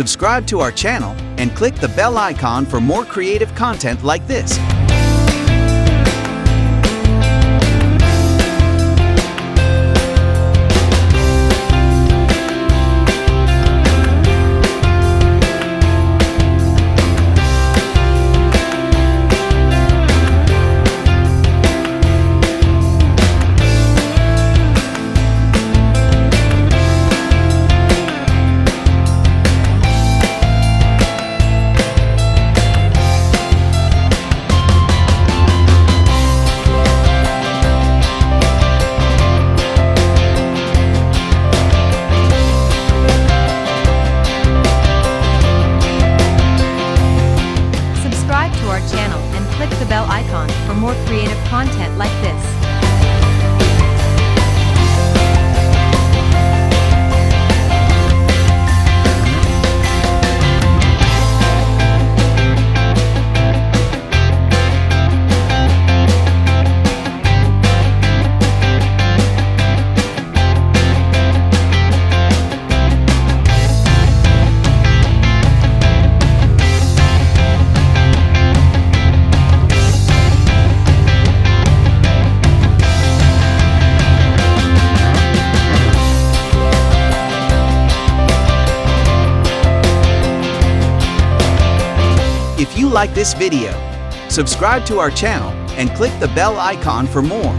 Subscribe to our channel and click the bell icon for more creative content like this. Subscribe to our channel and click the bell icon for more creative content like this. If you like this video, subscribe to our channel and click the bell icon for more.